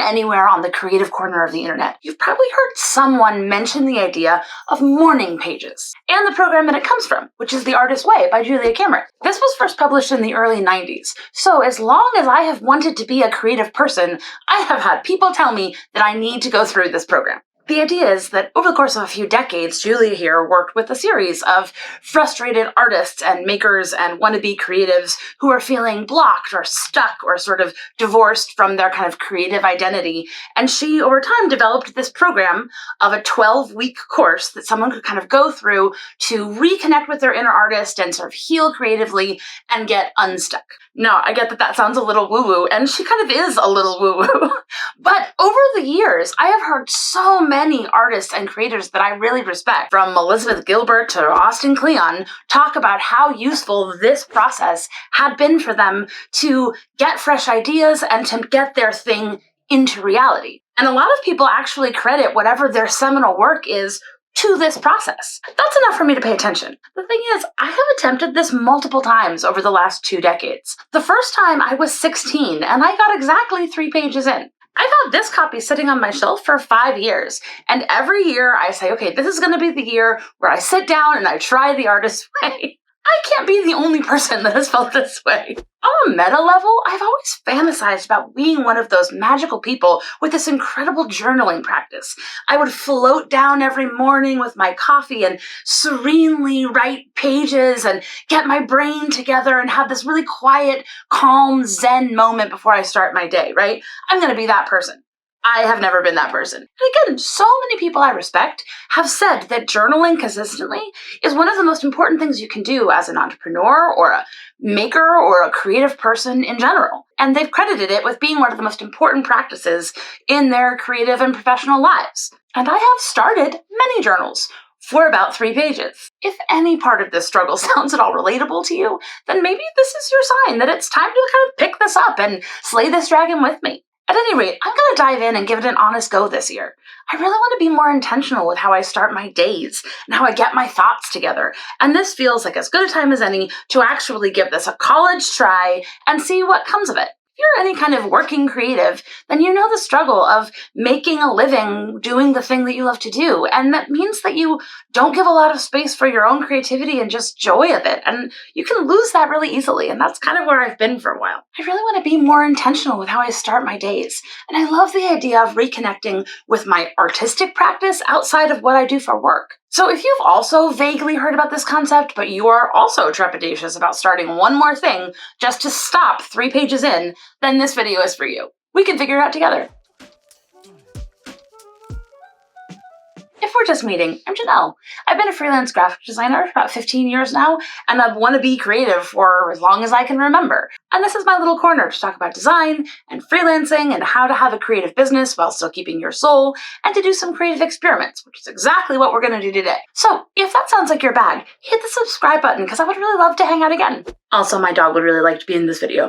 anywhere on the creative corner of the internet, you've probably heard someone mention the idea of morning pages and the program that it comes from, which is The Artist's Way by Julia Cameron. This was first published in the early 90s, so as long as I have wanted to be a creative person, I have had people tell me that I need to go through this program. The idea is that over the course of a few decades, Julia here worked with a series of frustrated artists and makers and wannabe creatives who are feeling blocked or stuck or sort of divorced from their kind of creative identity. And she, over time, developed this program of a 12-week course that someone could kind of go through to reconnect with their inner artist and sort of heal creatively and get unstuck. Now, I get that that sounds a little woo-woo, and she kind of is a little woo-woo. But over the years, I have heard so many artists and creators that I really respect, from Elizabeth Gilbert to Austin Kleon, talk about how useful this process had been for them to get fresh ideas and to get their thing into reality. And a lot of people actually credit whatever their seminal work is to this process. That's enough for me to pay attention. The thing is, I have attempted this multiple times over the last 2 decades. The first time I was 16, and I got exactly 3 pages in. I've had this copy sitting on my shelf for 5 years, and every year I say, okay, this is going to be the year where I sit down and I try The Artist's Way. I can't be the only person that has felt this way. On a meta level, I've always fantasized about being one of those magical people with this incredible journaling practice. I would float down every morning with my coffee and serenely write pages and get my brain together and have this really quiet, calm, zen moment before I start my day, right? I'm going to be that person. I have never been that person. And again, so many people I respect have said that journaling consistently is one of the most important things you can do as an entrepreneur or a maker or a creative person in general. And they've credited it with being one of the most important practices in their creative and professional lives. And I have started many journals for about 3 pages. If any part of this struggle sounds at all relatable to you, then maybe this is your sign that it's time to kind of pick this up and slay this dragon with me. At any rate, I'm going to dive in and give it an honest go this year. I really want to be more intentional with how I start my days and how I get my thoughts together. And this feels like as good a time as any to actually give this a college try and see what comes of it. If you're any kind of working creative, then you know the struggle of making a living doing the thing that you love to do. And that means that you don't give a lot of space for your own creativity and just joy of it. And you can lose that really easily. And that's kind of where I've been for a while. I really want to be more intentional with how I start my days. And I love the idea of reconnecting with my artistic practice outside of what I do for work. So if you've also vaguely heard about this concept, but you are also trepidatious about starting one more thing just to stop 3 pages in, then this video is for you. We can figure it out together. If we're just meeting, I'm Janelle. I've been a freelance graphic designer for about 15 years now, and I want to be creative for as long as I can remember. And this is my little corner to talk about design and freelancing and how to have a creative business while still keeping your soul, and to do some creative experiments, which is exactly what we're going to do today. So if that sounds like your bag, hit the subscribe button because I would really love to hang out again. Also, my dog would really like to be in this video.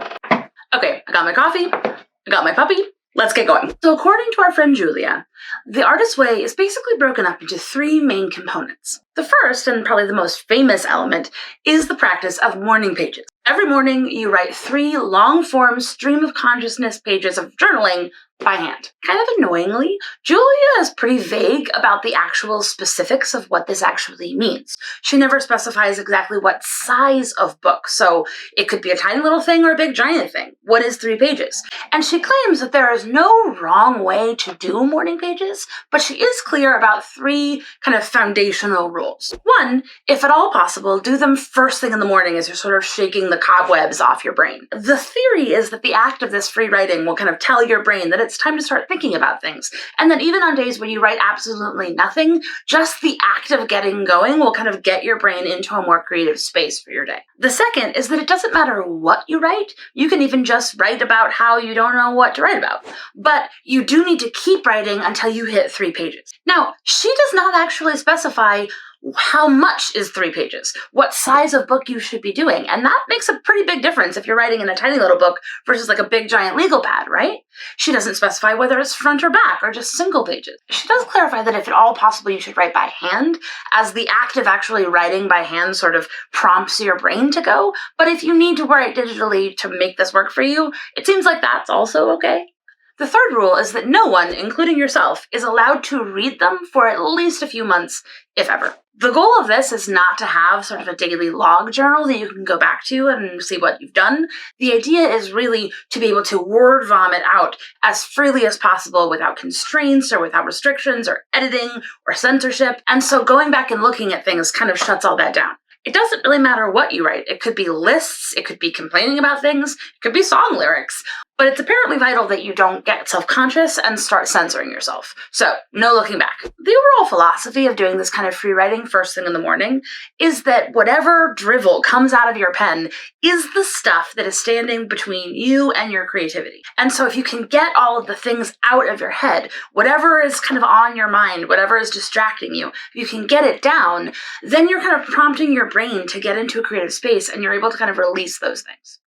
Okay, I got my coffee, I got my puppy. Let's get going. So according to our friend Julia, The Artist's Way is basically broken up into 3 main components. The first, and probably the most famous element, is the practice of morning pages. Every morning, you write 3 long-form stream of consciousness pages of journaling by hand. Kind of annoyingly, Julia is pretty vague about the actual specifics of what this actually means. She never specifies exactly what size of book, so it could be a tiny little thing or a big giant thing. What is 3 pages? And she claims that there is no wrong way to do morning pages, but she is clear about 3 kind of foundational rules. 1, if at all possible, do them first thing in the morning as you're sort of shaking the cobwebs off your brain. The theory is that the act of this free writing will kind of tell your brain that it's time to start thinking about things. And then even on days when you write absolutely nothing, just the act of getting going will kind of get your brain into a more creative space for your day. The second is that it doesn't matter what you write. You can even just write about how you don't know what to write about. But you do need to keep writing until you hit 3 pages. Now, she does not actually specify how much is 3 pages, what size of book you should be doing. And that makes a pretty big difference if you're writing in a tiny little book versus like a big giant legal pad, right? She doesn't specify whether it's front or back or just single pages. She does clarify that if at all possible, you should write by hand, as the act of actually writing by hand sort of prompts your brain to go. But if you need to write digitally to make this work for you, it seems like that's also okay. The third rule is that no one, including yourself, is allowed to read them for at least a few months, if ever. The goal of this is not to have sort of a daily log journal that you can go back to and see what you've done. The idea is really to be able to word vomit out as freely as possible without constraints or without restrictions or editing or censorship. And so going back and looking at things kind of shuts all that down. It doesn't really matter what you write. It could be lists, it could be complaining about things, it could be song lyrics. But it's apparently vital that you don't get self-conscious and start censoring yourself. So, no looking back. The overall philosophy of doing this kind of free writing first thing in the morning is that whatever drivel comes out of your pen is the stuff that is standing between you and your creativity. And so if you can get all of the things out of your head, whatever is kind of on your mind, whatever is distracting you, if you can get it down, then you're kind of prompting your brain to get into a creative space and you're able to kind of release those things.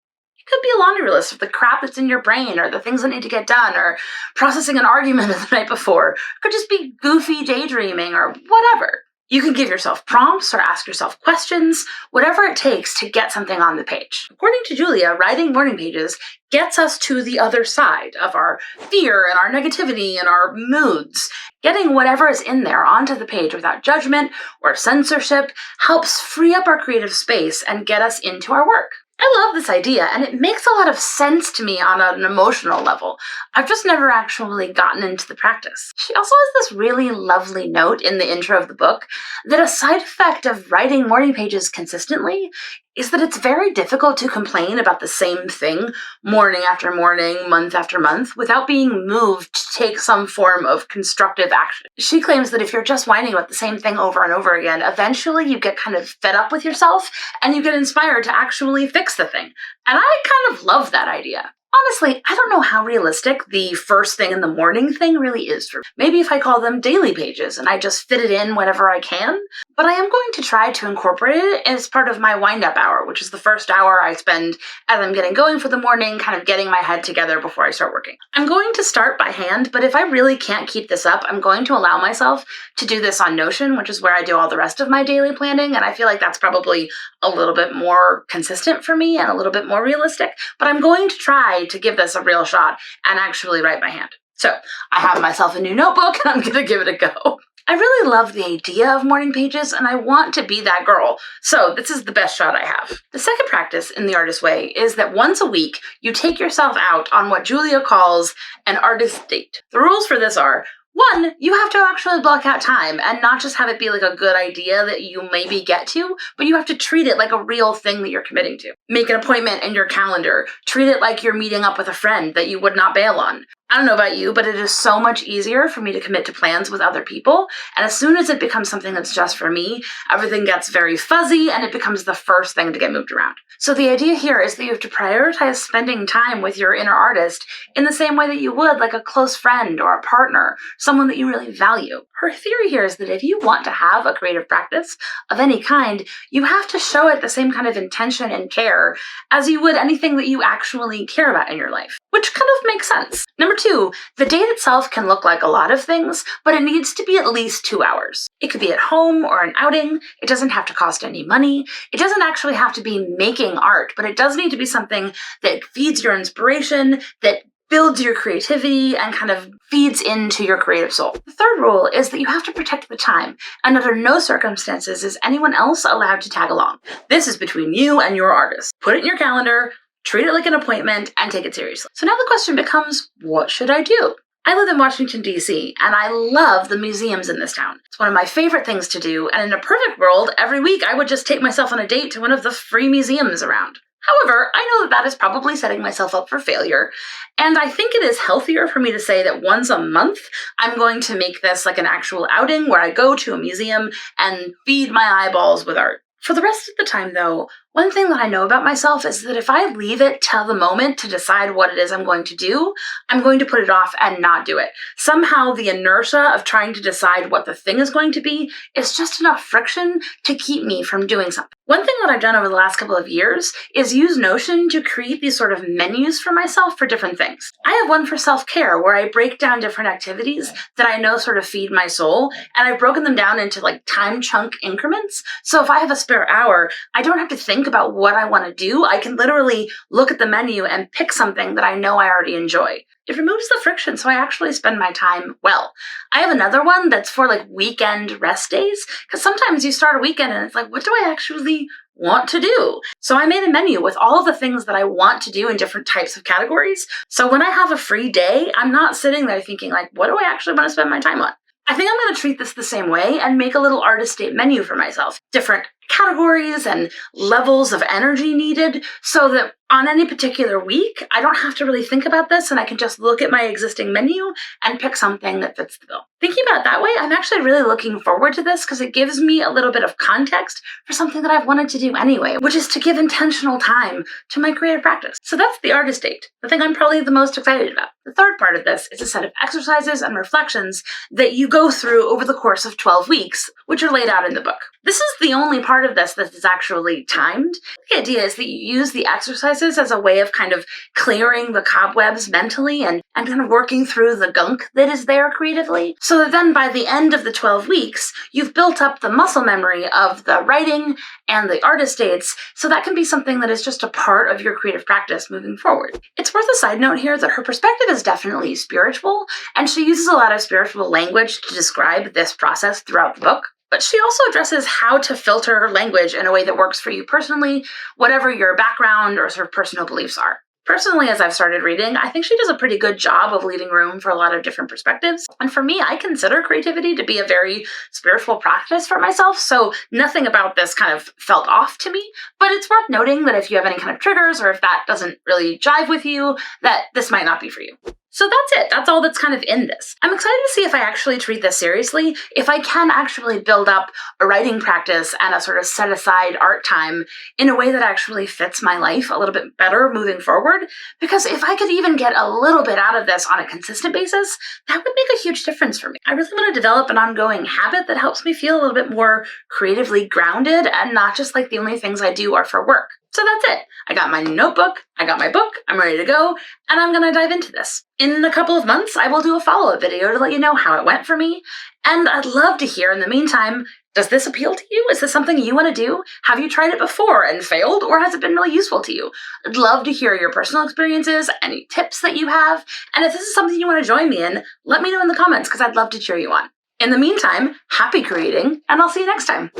Could be a laundry list of the crap that's in your brain or the things that need to get done or processing an argument of the night before. It could just be goofy daydreaming or whatever. You can give yourself prompts or ask yourself questions, whatever it takes to get something on the page. According to Julia, writing morning pages gets us to the other side of our fear and our negativity and our moods. Getting whatever is in there onto the page without judgment or censorship helps free up our creative space and get us into our work. I love this idea, and it makes a lot of sense to me on an emotional level. I've just never actually gotten into the practice. She also has this really lovely note in the intro of the book that a side effect of writing morning pages consistently is that it's very difficult to complain about the same thing morning after morning, month after month, without being moved to take some form of constructive action. She claims that if you're just whining about the same thing over and over again, eventually you get kind of fed up with yourself and you get inspired to actually fix the thing. And I kind of love that idea. Honestly, I don't know how realistic the first thing in the morning thing really is for me. Maybe if I call them daily pages and I just fit it in whenever I can, but I am going to try to incorporate it as part of my wind-up hour, which is the first hour I spend as I'm getting going for the morning, kind of getting my head together before I start working. I'm going to start by hand, but if I really can't keep this up, I'm going to allow myself to do this on Notion, which is where I do all the rest of my daily planning, and I feel like that's probably a little bit more consistent for me and a little bit more realistic, but I'm going to try to give this a real shot and actually write by hand. So I have myself a new notebook and I'm going to give it a go. I really love the idea of morning pages and I want to be that girl. So this is the best shot I have. The second practice in the Artist Way is that once a week, you take yourself out on what Julia calls an artist date. The rules for this are: 1, you have to actually block out time and not just have it be like a good idea that you maybe get to, but you have to treat it like a real thing that you're committing to. Make an appointment in your calendar. Treat it like you're meeting up with a friend that you would not bail on. I don't know about you, but it is so much easier for me to commit to plans with other people. And as soon as it becomes something that's just for me, everything gets very fuzzy and it becomes the first thing to get moved around. So the idea here is that you have to prioritize spending time with your inner artist in the same way that you would like a close friend or a partner, someone that you really value. Her theory here is that if you want to have a creative practice of any kind, you have to show it the same kind of intention and care as you would anything that you actually care about in your life, which kind of makes sense. Number 2, the date itself can look like a lot of things, but it needs to be at least 2 hours. It could be at home or an outing. It doesn't have to cost any money. It doesn't actually have to be making art, but it does need to be something that feeds your inspiration, that builds your creativity and kind of feeds into your creative soul. The third rule is that you have to protect the time, and under no circumstances is anyone else allowed to tag along. This is between you and your artist. Put it in your calendar, treat it like an appointment, and take it seriously. So now the question becomes, what should I do? I live in Washington, D.C., and I love the museums in this town. It's one of my favorite things to do, and in a perfect world, every week I would just take myself on a date to one of the free museums around. However, I know that is probably setting myself up for failure, and I think it is healthier for me to say that once a month, I'm going to make this like an actual outing where I go to a museum and feed my eyeballs with art. For the rest of the time, though, one thing that I know about myself is that if I leave it till the moment to decide what it is I'm going to do, I'm going to put it off and not do it. Somehow the inertia of trying to decide what the thing is going to be is just enough friction to keep me from doing something. One thing that I've done over the last couple of years is use Notion to create these sort of menus for myself for different things. I have one for self-care where I break down different activities that I know sort of feed my soul, and I've broken them down into like time chunk increments. So if I have a spare hour, I don't have to think about what I want to do. I can literally look at the menu and pick something that I know I already enjoy. It removes the friction so I actually spend my time well. I have another one that's for like weekend rest days, because sometimes you start a weekend and it's like, what do I actually want to do? So I made a menu with all of the things that I want to do in different types of categories. So when I have a free day, I'm not sitting there thinking like, what do I actually want to spend my time on? I think I'm going to treat this the same way and make a little artist date menu for myself. Different categories and levels of energy needed so that on any particular week, I don't have to really think about this and I can just look at my existing menu and pick something that fits the bill. Thinking about it that way, I'm actually really looking forward to this because it gives me a little bit of context for something that I've wanted to do anyway, which is to give intentional time to my creative practice. So that's the artist date, the thing I'm probably the most excited about. The third part of this is a set of exercises and reflections that you go through over the course of 12 weeks, which are laid out in the book. This is the only part of this that is actually timed. The idea is that you use the exercises as a way of kind of clearing the cobwebs mentally and kind of working through the gunk that is there creatively, so that then by the end of the 12 weeks, you've built up the muscle memory of the writing and the artist dates, so that can be something that is just a part of your creative practice moving forward. It's worth a side note here that her perspective is definitely spiritual, and she uses a lot of spiritual language to describe this process throughout the book. But she also addresses how to filter language in a way that works for you personally, whatever your background or sort of personal beliefs are. Personally, as I've started reading, I think she does a pretty good job of leaving room for a lot of different perspectives. And for me, I consider creativity to be a very spiritual practice for myself, so nothing about this kind of felt off to me. But it's worth noting that if you have any kind of triggers or if that doesn't really jive with you, that this might not be for you. So that's it. That's all that's kind of in this. I'm excited to see if I actually treat this seriously, if I can actually build up a writing practice and a sort of set aside art time in a way that actually fits my life a little bit better moving forward. Because if I could even get a little bit out of this on a consistent basis, that would make a huge difference for me. I really want to develop an ongoing habit that helps me feel a little bit more creatively grounded and not just like the only things I do are for work. So that's it. I got my notebook, I got my book, I'm ready to go, and I'm gonna dive into this. In a couple of months, I will do a follow-up video to let you know how it went for me, and I'd love to hear in the meantime, does this appeal to you? Is this something you want to do? Have you tried it before and failed, or has it been really useful to you? I'd love to hear your personal experiences, any tips that you have, and if this is something you want to join me in, let me know in the comments because I'd love to cheer you on. In the meantime, happy creating, and I'll see you next time.